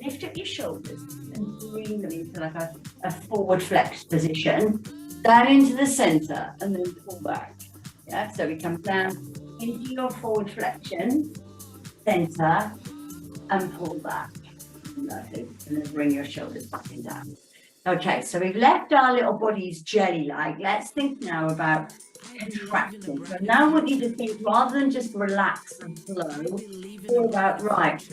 lift up your shoulders and bring them into like a forward flex position, down into the center, and then pull back. Yeah, so we come down into your forward flexion, center, and pull back. Lovely. And then bring your shoulders back and down. Okay, so we've left our little bodies jelly-like. Let's think now about contracting. So now I want you to think, rather than just relax and flow, all about, right,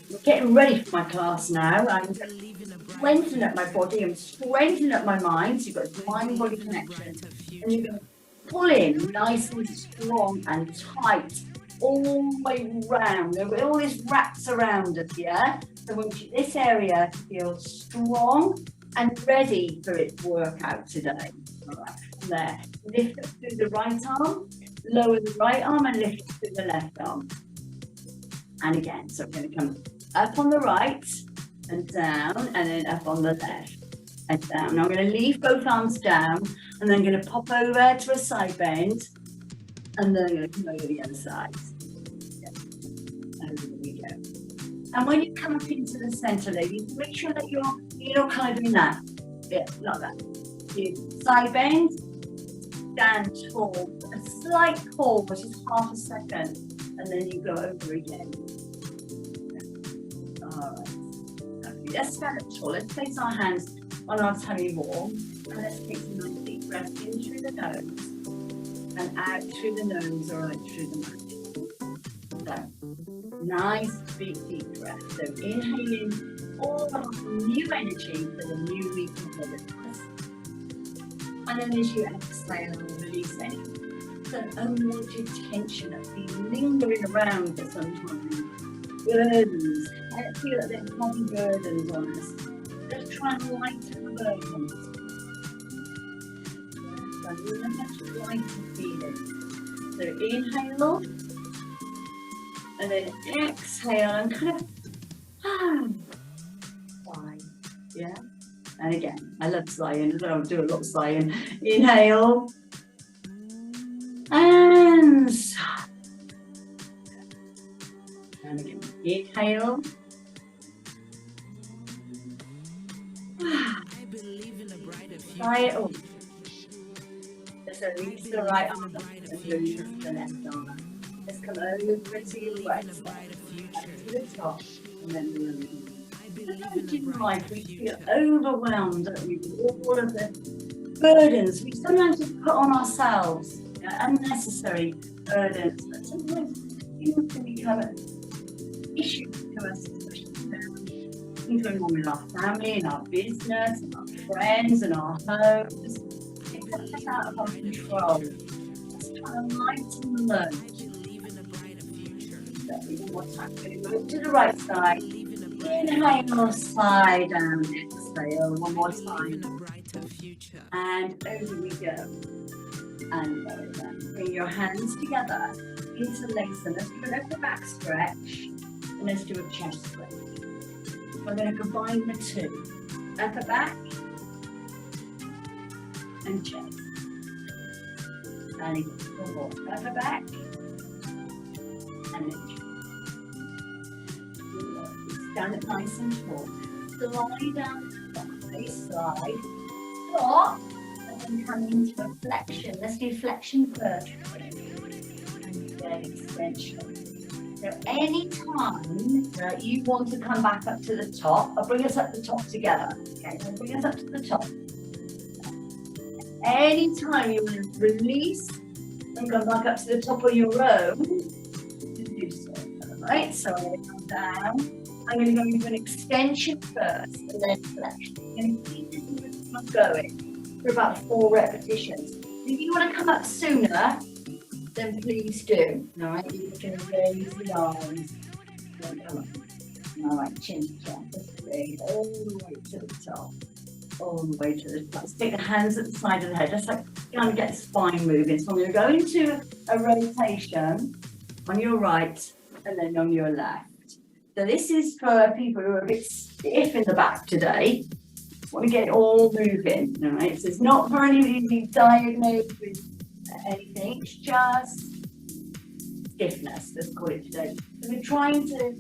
I'm getting ready for my class now. I'm strengthening up my body, I'm strengthening up my mind. So you've got mind-body connection. And you're going to pull in nice and strong and tight all the way around. All this wraps around us, yeah? So we want this area to feel strong and ready for its workout today. All right, from there, lift up through the right arm, lower the right arm and lift through the left arm. And again, so we're going to come up on the right and down, and then up on the left and down. Now I'm going to leave both arms down, and then I'm going to pop over to a side bend, and then I'm going to come over the other side. Over we go. And when you come up into the center, ladies, make sure that you're kind of doing that. Yeah, like that. You side bend, stand tall, a slight pause, just half a second, and then you go over again. All right. Okay, let's stand up tall. Let's place our hands on our tummy wall, and let's take some nice deep breaths in through the nose and out through the nose or out through the mouth. So, nice big deep breath. So inhaling all of the new energy for the new week ahead of us. And then as you exhale, release any unwanted tension that's been lingering around for some time. Burdens. I feel that there's heavy burdens on us. Just try and lighten the burdens. So really much lighter feeling. So inhale, and then exhale and kind of sigh. Yeah. And again, I love sighing. I don't do a lot of sighing. Inhale and sigh. And again, inhale. Sigh it all. Just release the right arm and release the left arm. Just come over to your right side, to the top, and then release. Sometimes in life we feel overwhelmed, don't we, with all of the burdens we sometimes just put on ourselves, unnecessary burdens that sometimes even can become an issue to us, especially things going on with our family and our business and our friends and our homes. Things that get out of our control. Let's try and lighten the load. One more time. Going to move to the right side. Inhale, sigh down, exhale, one more time. And over we go. And over. Bring your hands together, interlace them. Let's do an upper back stretch, and let's do a chest stretch. We're going to combine the two. Upper back and chest. And again, one more. Upper back and then chest. Stand it nice and tall. Slide down to the slide. Stop. And then come into a flexion. Let's do flexion first. And then extension. So any time that you want to come back up to the top, I'll bring us up the top together. Okay, so bring us up to the top. Any time you want to release and come back up to the top on your own, you do so. Alright, so I'm going to come down. I'm going to go into an extension first and then flexion. I'm going to keep this movement going for about 4 repetitions. If you want to come up sooner, then please do. All right, you can raise the arms. Come up. All right, chin to chest. Let's raise all the way to the top. All the way to the top. Let's take the hands at the side of the head. Just like kind of get the spine moving. So I'm going to go into a rotation on your right and then on your left. So this is for people who are a bit stiff in the back today. Want to get it all moving, all right? So it's not for anybody who's diagnosed with anything. It's just stiffness, let's call it today. So we're trying to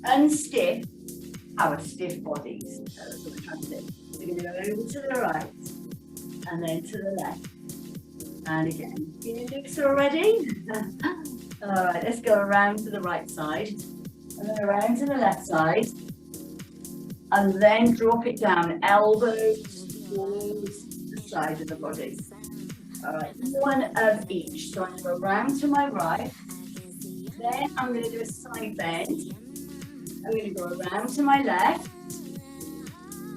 unstiff our stiff bodies. So that's what we're trying to do. We're going to go over to the right and then to the left. And again, feeling loose already? All right, let's go around to the right side and then around to the left side. And then drop it down, elbows towards the side of the body. All right, one of each. So I'm going to go around to my right. Then I'm going to do a side bend. I'm going to go around to my left.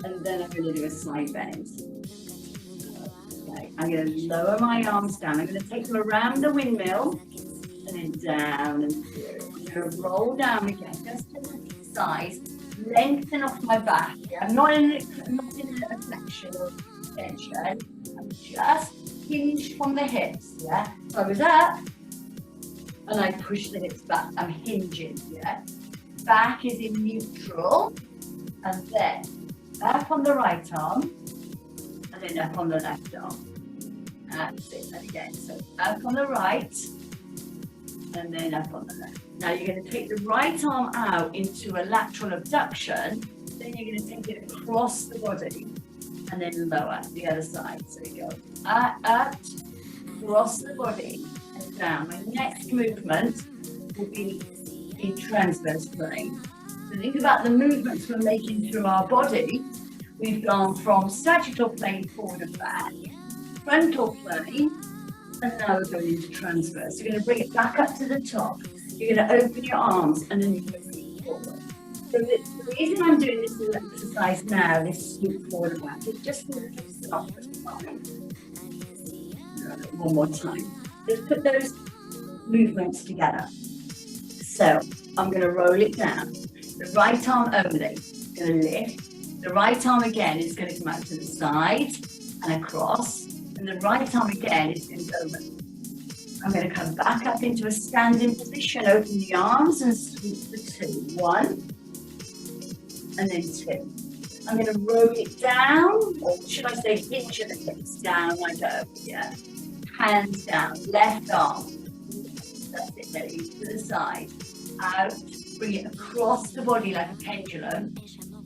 And then I'm going to do a side bend. Okay, I'm going to lower my arms down. I'm going to take them around the windmill and then down and through. I'm going to roll down again, just to the side, lengthen off my back. Yeah? I'm not in a flexion or extension. I'm just hinged from the hips. Yeah, so I was up and I push the hips back. I'm hinging. Yeah, back is in neutral, and then up on the right arm. And then up on the left arm. That's it. And again, so up on the right, and then up on the left. Now you're going to take the right arm out into a lateral abduction. Then you're going to take it across the body, and then lower the other side. So you go up, across the body, and down. My next movement will be in transverse plane. So think about the movements we're making through our body. We've gone from sagittal plane forward and back, frontal plane, and now we're going into transverse. You're going to bring it back up to the top. You're going to open your arms and then you're going to move forward. So the reason I'm doing this little exercise now, this sweep forward and back, is just to stop the spine. One more time. Let's put those movements together. So I'm going to roll it down. The right arm only, going to lift. The right arm again is going to come out to the side and across, and the right arm again is going to go over. I'm going to come back up into a standing position, open the arms and sweep for two. One, and then two. I'm going to roll it down, or should I say hinge the hips down, I go, yeah. Hands down, left arm. That's it, ready, to the side. Out, bring it across the body like a pendulum.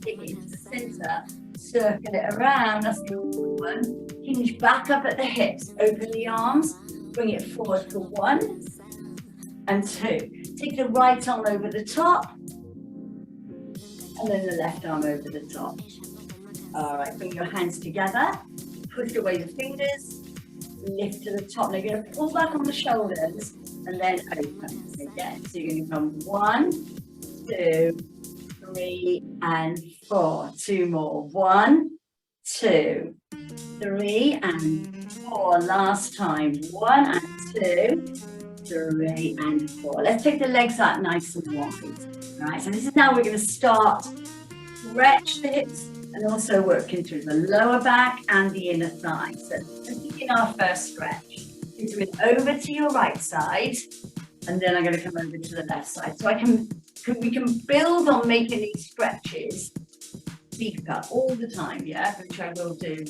Take it into the center, circle it around, that's the one. Hinge back up at the hips, open the arms, bring it forward for one and two. Take the right arm over the top, and then the left arm over the top. All right, bring your hands together, push away the fingers, lift to the top. Now you're going to pull back on the shoulders, and then open again. So you're going to come 1, 2, 3, and 4. Two more. 1, 2, 3, and 4. Last time. 1 and 2, 3, and 4. Let's take the legs out nice and wide. All right, so this is now we're going to start. Stretch the hips and also working through the lower back and the inner thigh. So let's begin our first stretch. You're doing over to your right side, and then I'm going to come over to the left side. So we can build on making these stretches deeper all the time, yeah, which I will do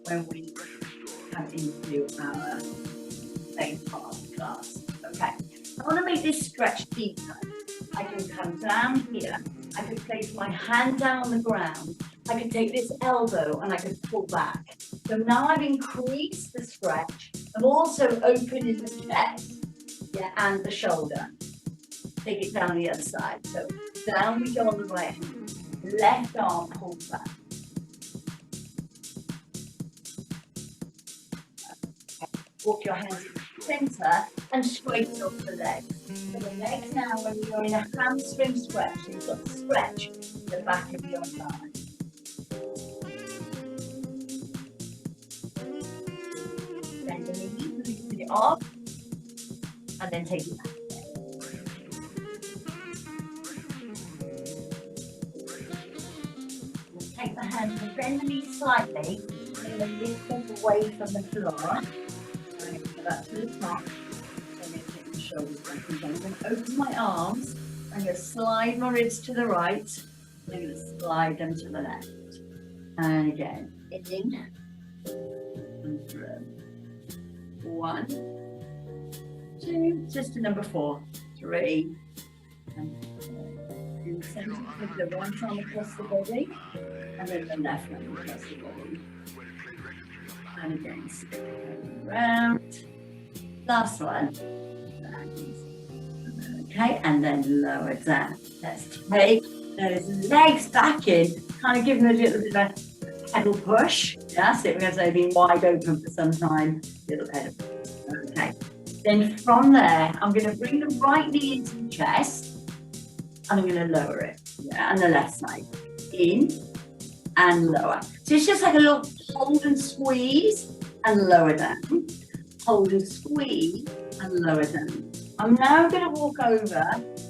when we come into our main part of the class. Okay, I want to make this stretch deeper. I can come down here. I could place my hand down on the ground. I could take this elbow and I could pull back. So now I've increased the stretch. I'm also opening the chest, yeah, and the shoulder. Take it down the other side. So down we go on the right hand. Left arm pulls back. Okay. Walk your hands in the center and straighten up the legs. So the legs now, when you're in a hamstring stretch, you've got to stretch the back of your thigh. Bend the knees, lift it up, and then take it back again. We'll take the hands and bend the knees slightly, and then lift them away from the floor. And go back to the top. Shoulders back again. I'm going to open my arms. I'm going to slide my ribs to the right. I'm going to slide them to the left. And again, in and through. 1, 2, just to number 4, 3, and 4. center with the right arm across the body, and then the left arm across the body. And again, round. Last one. Okay, and then lower down. Let's take those legs back in, kind of give them a little bit of a pedal push. Yeah, so because they've been wide open for some time, little pedal push. Okay. Then from there, I'm going to bring the right knee into the chest, and I'm going to lower it. Yeah, and the left side. In and lower. So it's just like a little hold and squeeze and lower down. Hold and squeeze and lower down. I'm now going to walk over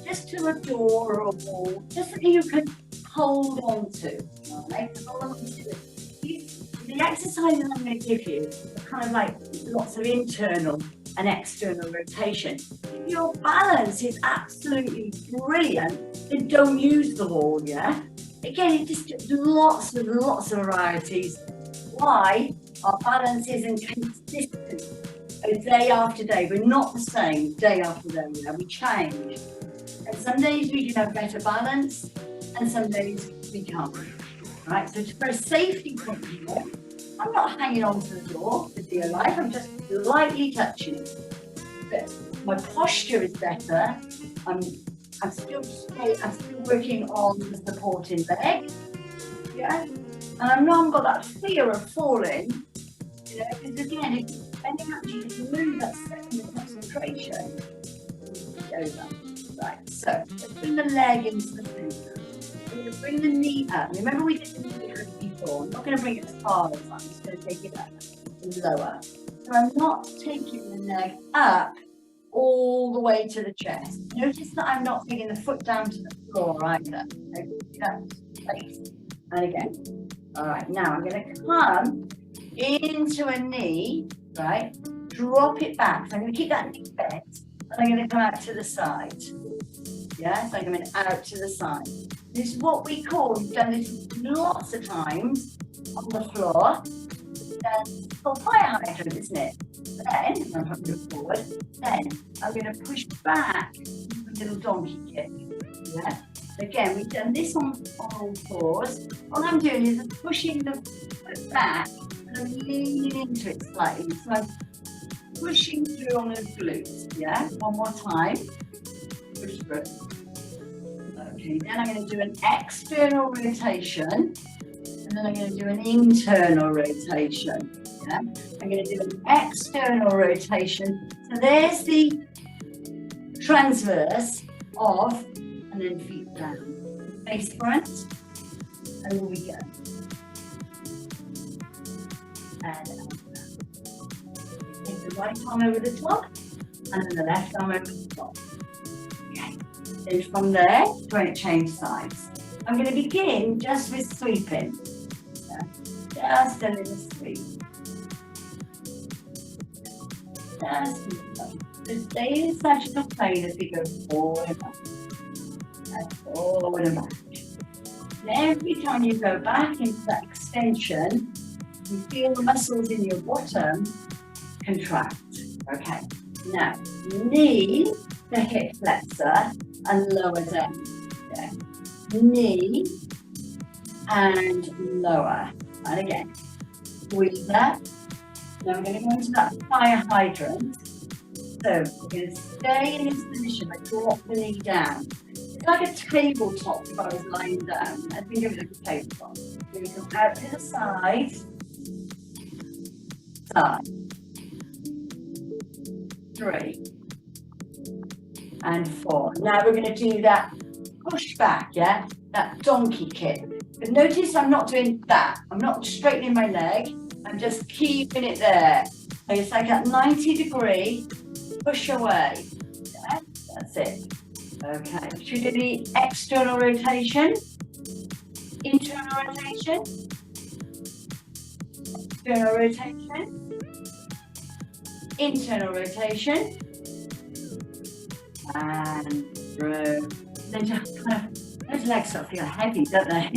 just to a door or a wall, just so you can hold on to. Right? The exercises I'm going to give you are kind of like lots of internal and external rotation. If your balance is absolutely brilliant, then don't use the wall, yeah? Again, it just lots of varieties. Why? Our balance isn't consistent. Day after day, we're not the same day after day, you know, we change. And some days we can have better balance, and some days we can't. Right, so for a safety point of view, I'm not hanging on to the door for dear life, I'm just lightly touching it. But my posture is better. I'm still working on the supporting leg. Yeah, and I've not got that fear of falling. You know, because again, if you just move that second of concentration, over. Right, so let's bring the leg into the center. We're going to bring the knee up. Remember we did the knee before. I'm not going to bring it as far as I'm just going to take it up and lower. So I'm not taking the leg up all the way to the chest. Notice that I'm not taking the foot down to the floor either. Okay, that's place. And again. All right, now I'm going to come into a knee, right? Drop it back. So I'm going to keep that knee bent, and I'm going to come out to the side. Yeah, so I'm coming out to the side. This is what we call, we've done this lots of times on the floor. It's called fire hydrant, isn't it? Then, I'm going to move forward. Then I'm going to push back with a little donkey kick. Yeah. Again, we've done this on all fours. All I'm doing is I'm pushing the foot back and I'm leaning into it slightly. So I'm pushing through on the glutes. Yeah, one more time. Push through. Okay, then I'm going to do an external rotation, and then I'm going to do an internal rotation. Yeah, I'm going to do an external rotation. So there's the transverse of, and then feet down. Face front, and here we go. And up. Take the right arm over the top, and then the left arm over the top. Okay. Then from there, going to change sides. I'm going to begin just with sweeping. Yeah. Just a little sweep. Just stay in sagittal plane as we go forward and back. And forward and back. And every time you go back into that extension, you feel the muscles in your bottom contract. Okay. Now, knee the hip flexor and lower down. Okay. Knee and lower. And again, breathe that. Now I'm going to go into that fire hydrant. So we're going to stay in this position. I drop the knee down. It's like a tabletop if I was lying down. I think of it like a tabletop. So we come out to the side. Side. 3. And 4. Now we're going to do that push back, yeah? That donkey kick. But notice I'm not doing that. I'm not straightening my leg. I'm just keeping it there. So it's like that 90-degree push away. Yeah? That's it. Okay. Should we do the external rotation? Internal rotation? External rotation? Internal rotation? And through. Then just kind of, those legs sort of feel heavy, don't they?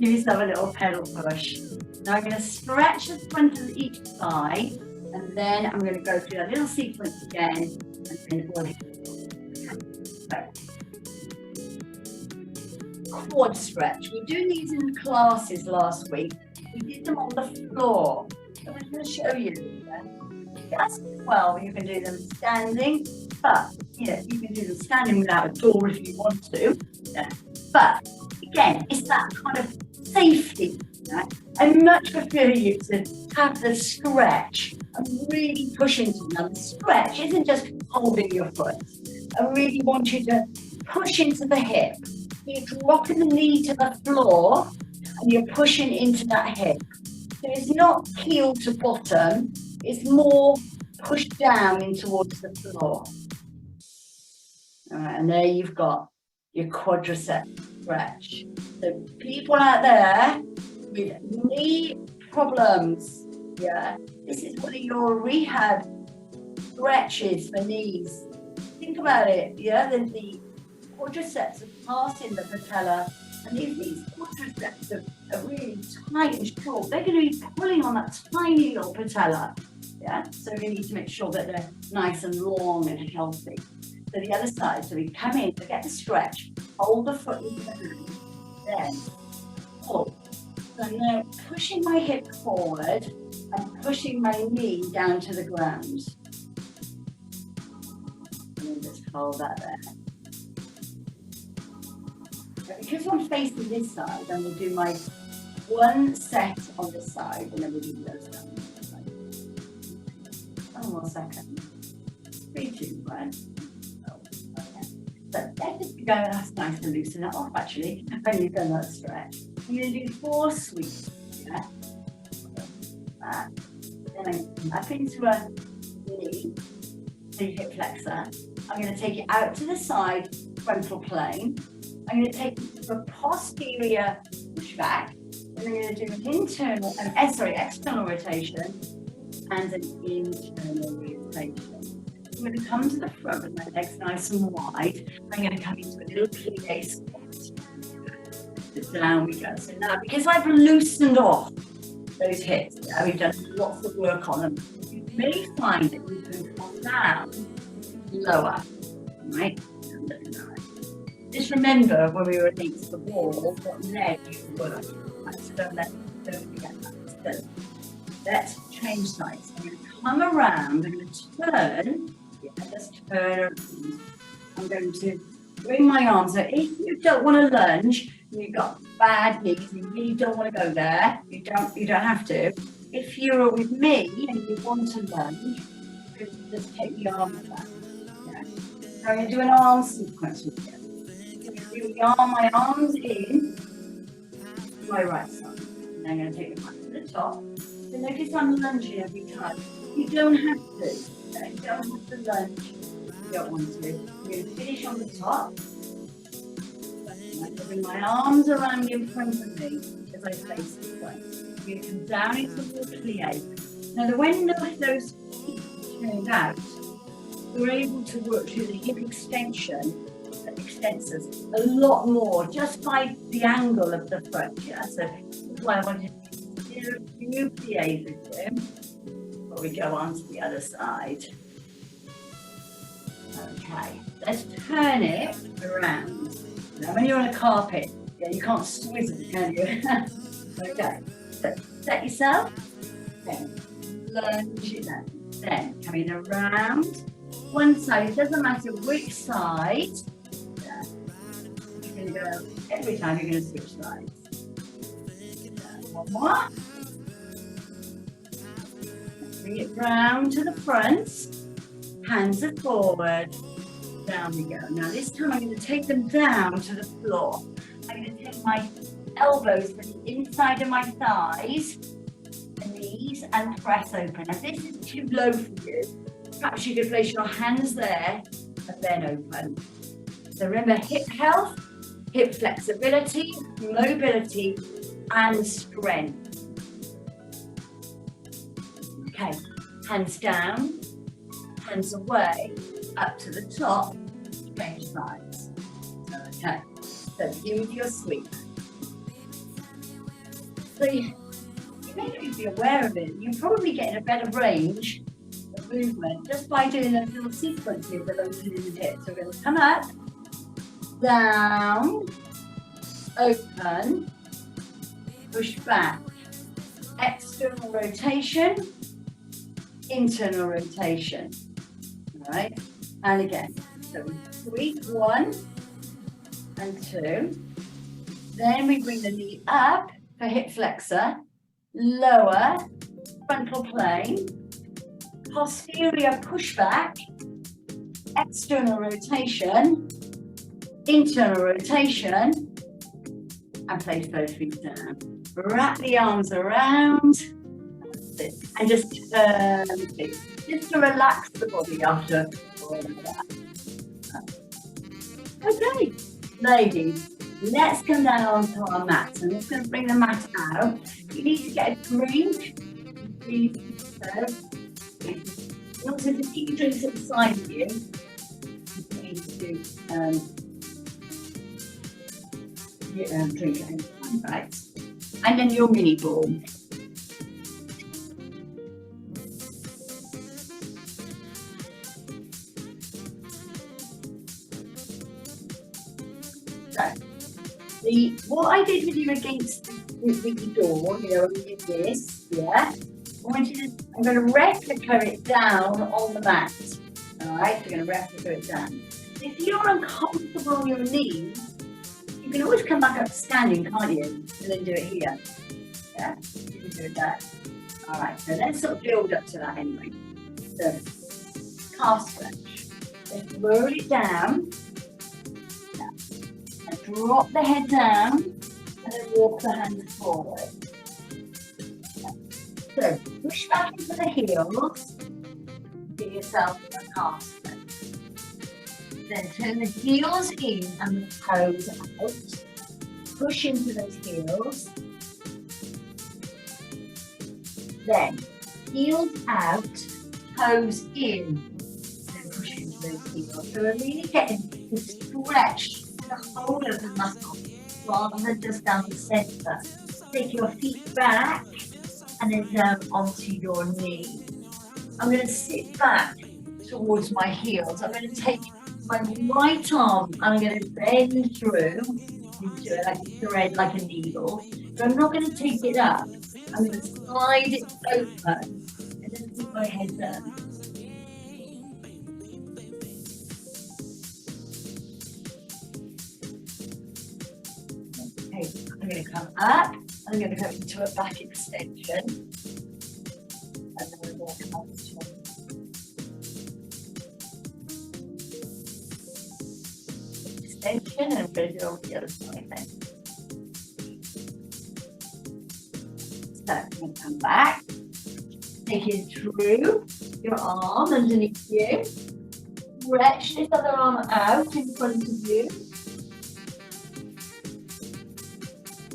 Give yourself a little pedal push. Now I'm going to stretch the front of each thigh, and then I'm going to go through that little sequence again, and then we'll hit. Right. quad stretch. We were doing these in the classes last week. We did them on the floor. So I'm going to show you. Just well, you can do them standing, but you can do them standing without a door if you want to. Yeah. But again, it's that kind of safety. Right? I much prefer you to have the stretch and really push into them. Now, the stretch isn't just holding your foot. I really want you to push into the hip. You're dropping the knee to the floor and you're pushing into that hip. So it's not heel to bottom, it's more pushed down in towards the floor. All right, and there you've got your quadricep stretch. So people out there with knee problems, yeah, this is one of your rehab stretches for knees. Think about it, yeah, the quadriceps are passing the patella, and if these quadriceps are really tight and short, they're going to be pulling on that tiny little patella, yeah, so we need to make sure that they're nice and long and healthy. So the other side, so we come in to get the stretch, hold the foot in the hand, then pull. So I'm now pushing my hip forward and pushing my knee down to the ground. And just hold that there. But because I'm facing this side, then we'll do my one set on this side, and then we'll do the other side. One more second. 3, 2, 1. So let's just go, that's nice to loosen it off actually, when you've done that stretch. I'm going to do 4 sweeps, yeah? Then I'm up into a knee, the hip flexor. I'm going to take it out to the side, frontal plane. I'm going to take it to a posterior push back. And I'm going to do an external rotation and an internal rotation. I'm going to come to the front with my legs nice and wide. I'm going to come into a little plie squat. So down we go. So now, because I've loosened off those hips, we've done lots of work on them, you may find that you can come down lower, right? Just remember when we were against the wall, what leg you were. Right? So don't forget that. So let's change sides. I'm going to come around, I'm going to turn. Just turn around. I'm going to bring my arms. So if you don't want to lunge, you've got bad knees, you really don't want to go there, you don't have to. If you're with me and you want to lunge, just take the arms back. Yeah. So I'm going to do an arm sequence with you. My arms in to my right side. And I'm going to take them back to the top. So notice I'm lunging every time. You don't have to. You don't have to lunge if you don't want to. I'm going to finish on the top. I'm going to bring my arms around in front of me as I face this way. I'm going to come down into the plie. Now, when those feet turned out, we're able to work through the hip extension that extensors a lot more just by the angle of the front. Yeah, so this is why I wanted to do a few plies with you. We go on to the other side. Okay, let's turn it around. Now, when you're on a carpet, you can't swivel, can you? Okay, so set yourself, then lunge it down. Then coming around one side, it doesn't matter which side. Yeah. You're going to go, every time you're going to switch sides. One more. Bring it round to the front, hands are forward, down we go. Now this time I'm going to take them down to the floor. I'm going to take my elbows to the inside of my thighs, the knees, and press open. Now this is too low for you. Perhaps you could place your hands there and then open. So remember, hip health, hip flexibility, mobility, and strength. Okay, hands down, hands away, up to the top, change sides. Okay, so begin with your sweep. So you may not even be aware of it. You're probably getting a better range of movement just by doing those little sequences of opening the hips. So we're going to come up, down, open, push back, external rotation, internal rotation, all right? And again, so we sweep 1 and 2, then we bring the knee up for hip flexor, lower, frontal plane, posterior push back, external rotation, internal rotation, and place both feet down. Wrap the arms around, and just turn the feet, just to relax the body after all of that. Okay, ladies, let's come down onto our mat. I'm just going to bring the mat out. You need to get a drink. Please, and also just keep your drinks at the side of you. You need to drink it anytime, right? And then your mini ball. So, what I did with you against the door, you know, I did this, yeah. I'm going to replica it down on the mat. All right, we're going to replica it down. If you're uncomfortable on your knees, you can always come back up standing, can't you? And then do it here. Yeah, you can do it there. All right, so let's sort of build up to that anyway. So, calf stretch. Let's roll it down. And drop the head down, and then walk the hands forward. So, push back into the heels, give yourself a calf stretch. Then turn the heels in and the toes out. Push into those heels. Then, heels out, toes in. Then push into those heels. So we're really getting to stretch the whole of the muscle rather than just down the center. Take your feet back and then down onto your knee. I'm going to sit back towards my heels. I'm going to take my right arm and I'm going to bend through into it like a thread, like a needle. But I'm not going to take it up. I'm going to slide it open and then keep my head down. Okay, I'm going to come up. I'm going to go into a back extension. And then we're going to come up to extension, and I'm going to do it on the other side then. So I'm going to come back. Take it through your arm underneath you. Stretch this other arm out in front of you.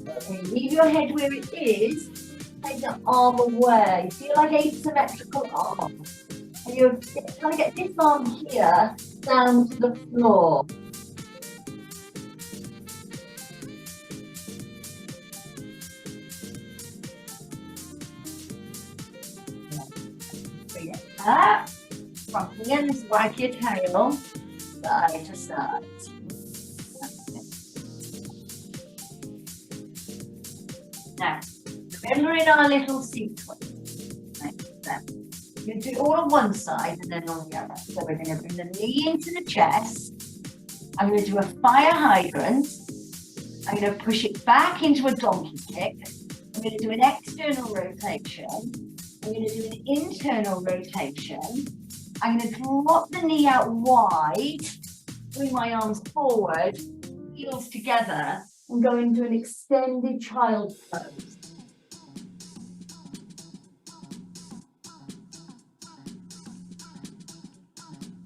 Okay, leave your head where it is. Take the arm away. Feel like asymmetrical arm. And you're trying to get this arm here down to the floor. Bring it up. Front hands, wag your tail, side to side. Now, remember in our little sequence, like that. You do it all on one side and then on the other. So we're going to bring the knee into the chest. I'm going to do a fire hydrant. I'm going to push it back into a donkey kick. I'm going to do an external rotation. I'm going to do an internal rotation. I'm going to drop the knee out wide, bring my arms forward, heels together, and go into an extended child pose.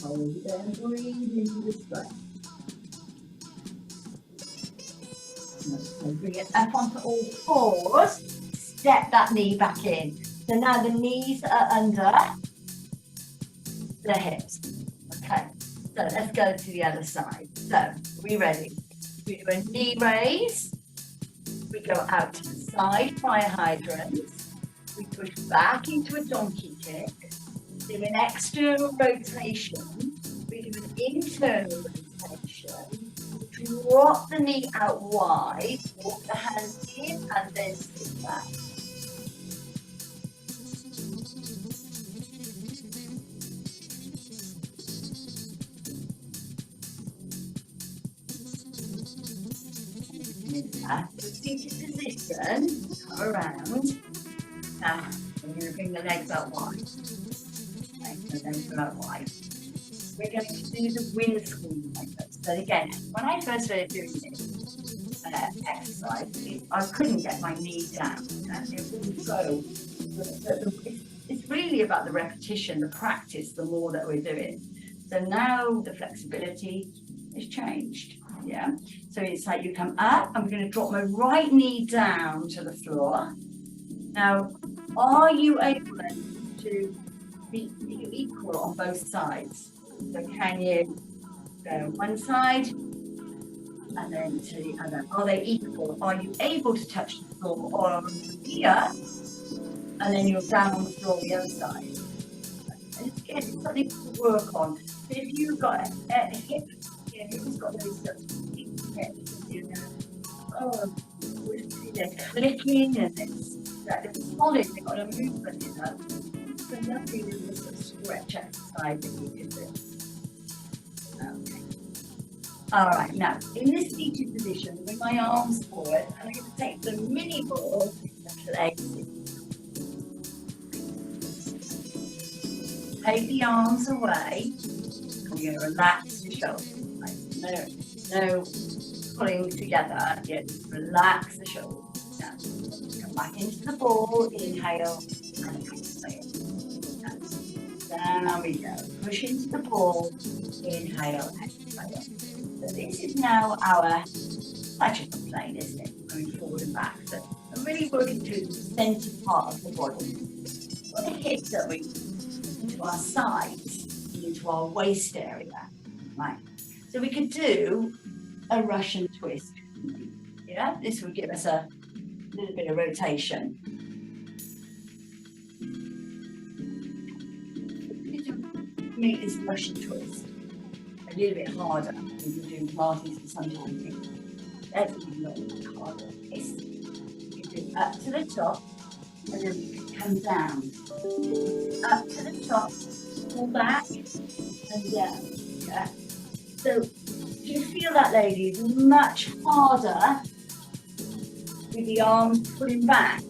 Hold it and breathe into the stretch. And bring it up onto all fours. Step that knee back in. So now the knees are under the hips. Okay, so let's go to the other side. So, are we ready? We do a knee raise. We go out to the side, fire hydrant. We push back into a donkey kick. Do an external rotation. We do an internal rotation. drop the knee out wide, walk the hands in, and then sit back. Seated position, come around. Now, we're going to bring the legs out wide. Okay, so legs are out wide. We're going to do the windscreen like this. So again, when I first started doing this exercise, I couldn't get my knee down. And it wouldn't go. It's really about the repetition, the practice, the more that we're doing. So now the flexibility has changed. Yeah. So it's like you come up, I'm going to drop my right knee down to the floor. Now, are you able to be equal on both sides? So can you go one side and then to the other? Are they equal? Are you able to touch the floor, or are you here and then you're down on the floor the other side? And again, it's something to work on. So if you've got a hip, if you've got those hips, you know, they're clicking and it's solid, they've got a movement in them. So nothing is a sort of stretch exercise that you can do. Okay. All right, now in this seated position, with my arms forward, I'm going to take the mini ball and place it. Take the arms away. I'm going to relax your shoulders. Right? No pulling together. Just relax the shoulders. Now, come back into the ball. Inhale and exhale. Down we go. Push into the ball. Inhale, exhale. So this is now our sagittal plane, isn't it? Going forward and back. So I'm really working through the centre part of the body. What the hips are we into our sides, into our waist area. Right. So we could do a Russian twist. Yeah, this would give us a little bit of rotation. Make this Russian twist a little bit harder than you do Pilates and sometimes that's a lot harder. You do up to the top and then we can come down. Up to the top, pull back and down. Yeah. So do you feel that, ladies? Much harder with the arms pulling back.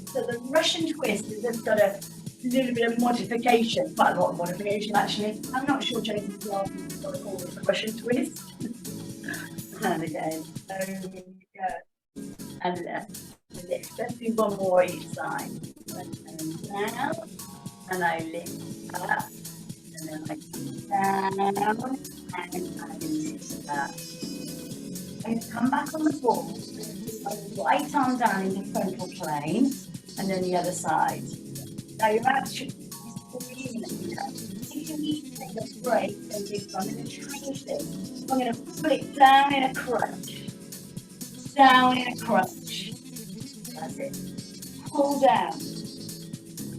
So the Russian twist has just got a little bit of modification, quite a lot of modification actually. I'm not sure Jason's class is going to call it the Russian twist. And again, and left. Let's do one more each side. And down, and I lift up, and then I come down, and I lift up. And come back on the ball. My right arm down into frontal plane, and then the other side. Now you're actually breathing. If you need to take a break, I'm going to change this. I'm going to put it down in a crunch. Down in a crunch. That's it. Pull down.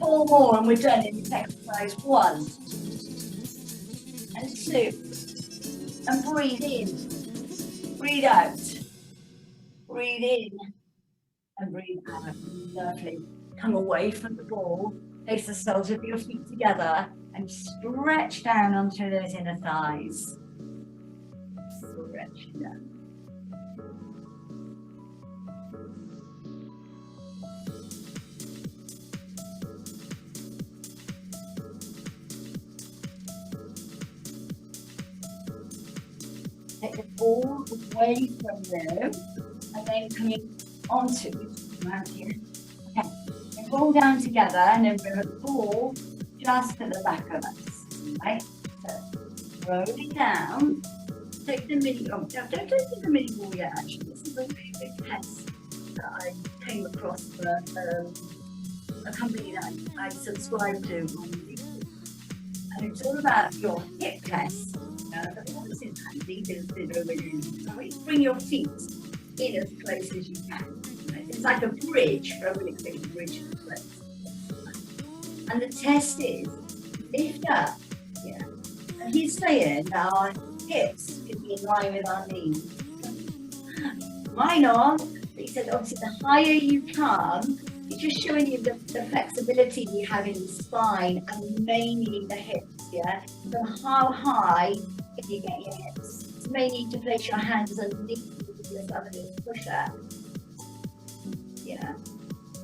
4 more and we're done in this exercise. 1 and 2. And breathe in. Breathe out. Breathe in. And breathe out. Lovely. Come away from the ball. Place the soles of your feet together and stretch down onto those inner thighs. Stretch down. Take the ball away from there and then coming onto it around here. Okay. Roll down together and then bring the ball just at the back of us, right? So roll it down, take the mini, don't take the mini ball yet actually, this is a really big test that I came across for a company that I subscribe to on YouTube. And it's all about your hip test. This is handy, bring your feet in as close as you can. It's like a bridge, a really big bridge in place. And the test is lift up. Yeah. And he's saying that our hips can be in line with our knees. Mine are. He said, obviously, the higher you come, it's just showing you the flexibility you have in the spine and mainly the hips, yeah? So how high can you get your hips? You may need to place your hands underneath you with yourself and just push up. Yeah.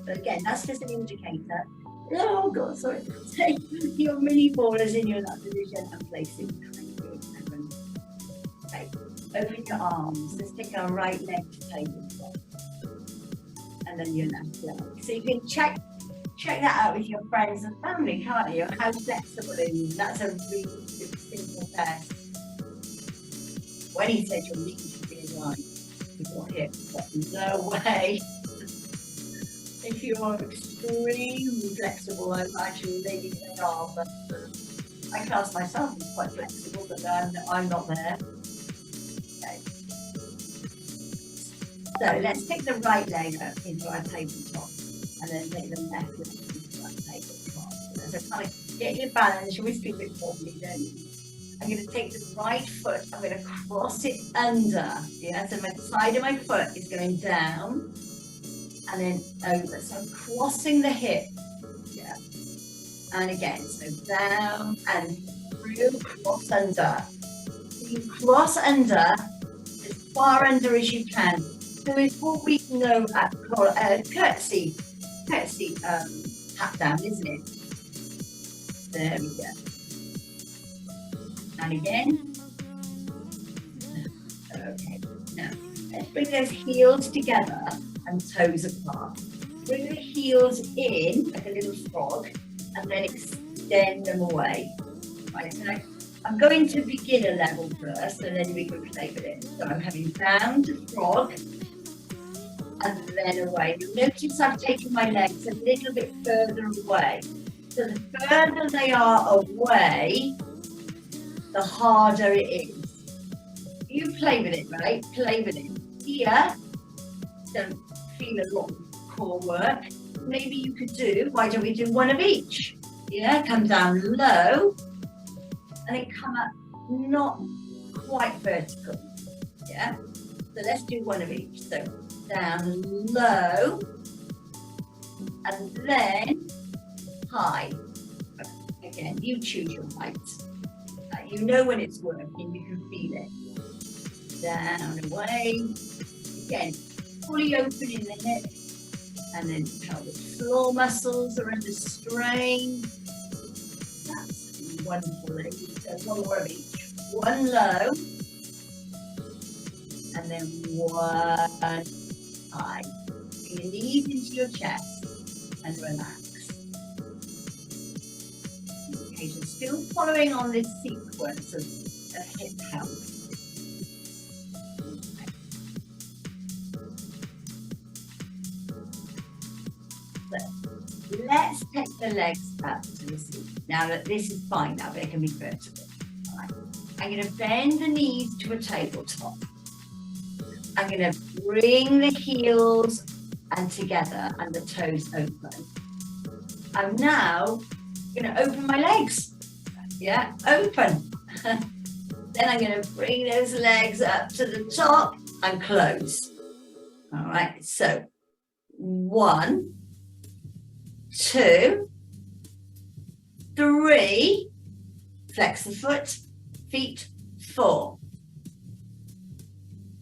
But again, that's just an indicator. Oh God, sorry. Take your mini ballers in your that position and place it behind you. Okay. Open your arms. Let's take our right leg to tabletop. And then your left leg. So you can check that out with your friends and family, can't you? How flexible it is. That's a really good, simple test. When he said your knees should be in line with your hips, but no way. If you're extremely flexible, I imagine maybe they are, but I class myself as quite flexible, but I'm not there. Okay. So let's take the right leg up into our tabletop and then take the left leg into our tabletop. So kind of get your balance. You always feel a bit wobbly, don't you? I'm going to take the right foot, I'm going to cross it under. Yeah, so my side of my foot is going down and then over. So I'm crossing the hip. Yeah. And again, so down and through, cross under. So you cross under as far under as you can. So it's what we know at curtsy tap down, isn't it? There we go. And again. Okay. Now let's bring those heels together and toes apart. Bring the heels in like a little frog and then extend them away. Right, so I'm going to beginner level first and then we can play with it. So I'm having down to frog and then away. You'll notice I've taken my legs a little bit further away. So the further they are away, the harder it is. You play with it, right? Play with it. Here, don't feel a lot of core work. Maybe you could do, why don't we do one of each? Yeah, come down low and then come up not quite vertical. Yeah, so let's do one of each. So down low and then high. Again, you choose your height. You know when it's working, you can feel it. Down, away. Again, fully opening the hip. And then pelvic floor muscles are under strain. That's wonderful. So one more of each. One low. And then one high. Bring your knees into your chest and relax. Okay, so still following on this sequence of hip health. So let's take the legs up to the seat. Now that this is fine now, but it can be vertical. All right. I'm going to bend the knees to a tabletop. I'm going to bring the heels and together and the toes open. I'm now going to open my legs. Yeah, open. Then I'm going to bring those legs up to the top and close. All right, so 1, 2, 3, flex the foot, feet, 4.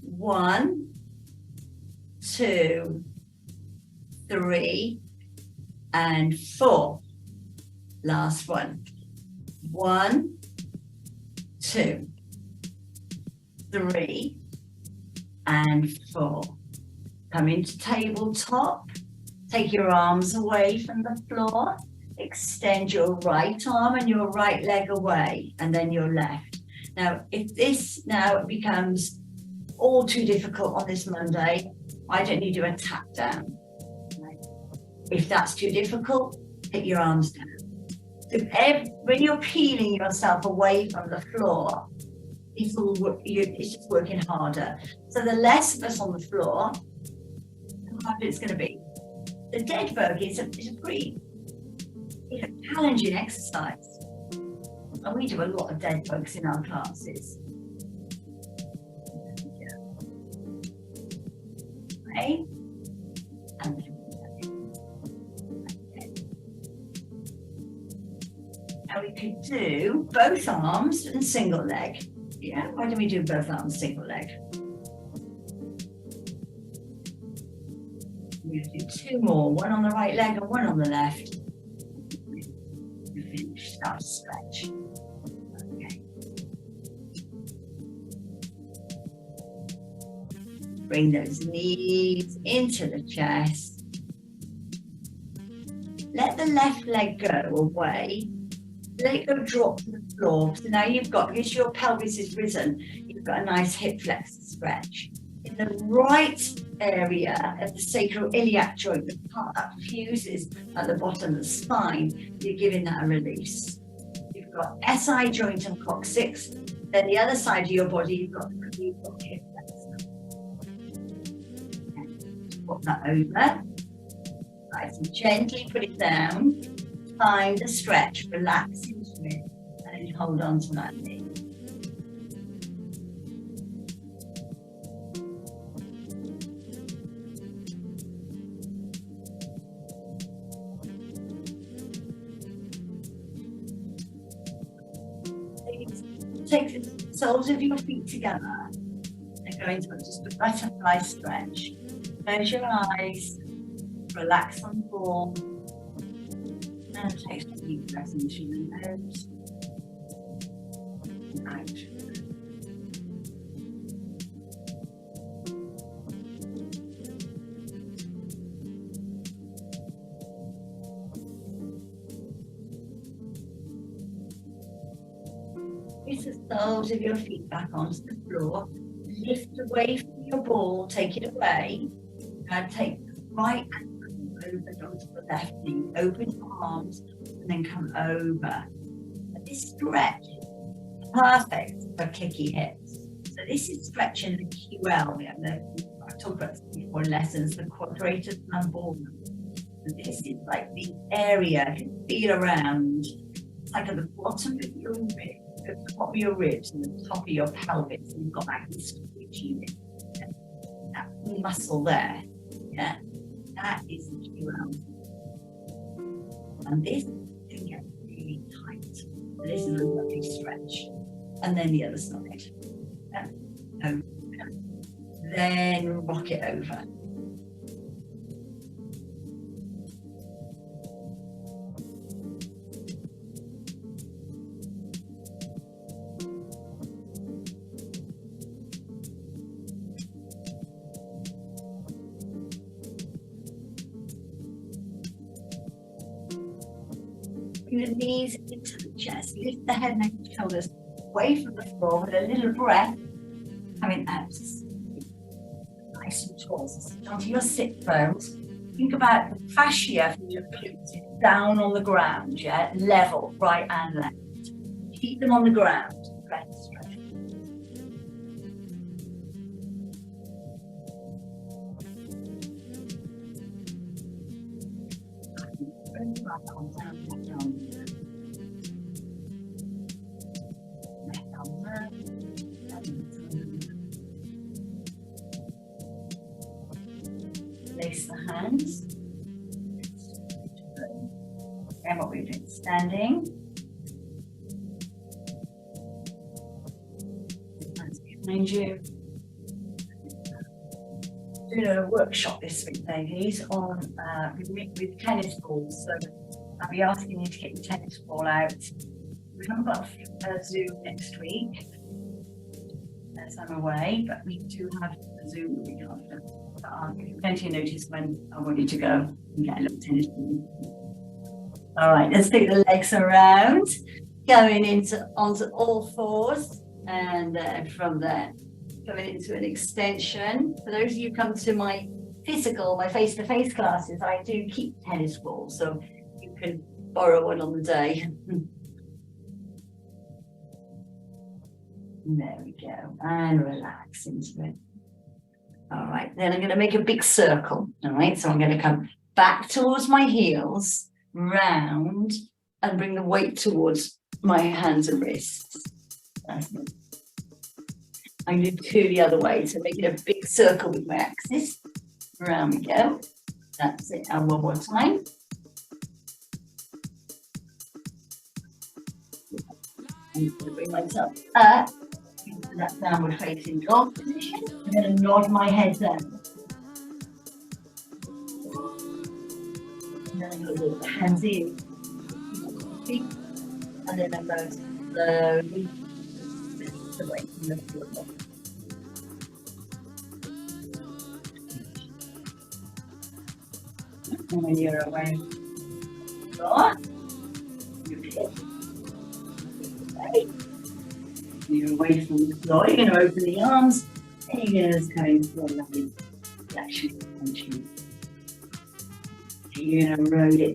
1, 2, 3, and 4. Last one. 1, 2, 3, and 4. Come into tabletop. Take your arms away from the floor. Extend your right arm and your right leg away, and then your left. Now, if this now becomes all too difficult on this Monday, why don't you do a tap down? If that's too difficult, hit your arms down. So when you're peeling yourself away from the floor, it's just working harder. So the less of us on the floor, the harder it's going to be. The dead bug is a pretty challenging exercise. And we do a lot of dead bugs in our classes. Okay. And then now we could do both arms and single leg. Yeah, why don't we do both arms, single leg? We're going to do two more, one on the right leg and one on the left. We finish, start to stretch. Okay. Bring those knees into the chest. Let the left leg go away. Let it go drop to the floor. So now you've got, because your pelvis is risen, you've got a nice hip flexor stretch. In the right area of the sacroiliac joint, the part that fuses at the bottom of the spine, you're giving that a release. You've got SI joint and coccyx. Then the other side of your body, you've got hip flexor. Okay. Put that over. Right, so gently put it down. Find the stretch, relax into it, and then hold on to that knee. Take the soles of your feet together and go into just a butterfly stretch. Close your eyes, relax on the floor. And take some deep breaths into the nose and out. Place the soles of your feet back onto the floor. Lift away from your ball, take it away. And take the right ankle over onto the left knee. Open your arms and then come over. And this stretch is perfect for kicky hips. So this is stretching the QL. I've talked about this before in lessons, the quadratus lumborum. So this is like the area you can feel around. It's like at the bottom of your ribs, at the top of your ribs and the top of your pelvis. And you've got that squishy bit. That muscle there. Yeah, that is the QL. And this can get really tight. So this is a lovely stretch. And then the other side. Yeah. Over. Then rock it over. Bring the knees into the chest. Lift the head, neck, and shoulders away from the floor with a little breath coming out. Nice and tall. So sit onto your sit bones. Think about the fascia from your glutes down on the ground, yeah? Level, right and left. Keep them on the ground. Breath stretch. Bring the back on down, back down. Place the hands. And what we're doing, standing. Hands behind you. Doing a workshop this week, ladies, on with tennis balls. So I'll be asking you to get your tennis ball out. We haven't got a Zoom next week, as I'm away, but we do have a Zoom the week after. But I'll give you plenty of notice when I want you to go and get a little tennis ball. All right, let's take the legs around, going onto all fours, and from there, coming into an extension. For those of you who come to my face-to-face classes, I do keep tennis balls, so you can borrow one on the day. There we go, and relax into it. All right, then I'm going to make a big circle. All right, so I'm going to come back towards my heels, round, and bring the weight towards my hands and wrists. That's it. I'm going to do two the other way, so making a big circle with my axis. Around we go. That's it. And one more time. And bring myself up into that downward facing dog position. I'm going to nod my head down. And then I'm going to do the hands in. And then I'm going to slowly lift away from the floor. And when you're away from the floor, you're away from the floor, you're going to open the arms and you're going to go into a lovely flexion. You're going to roll it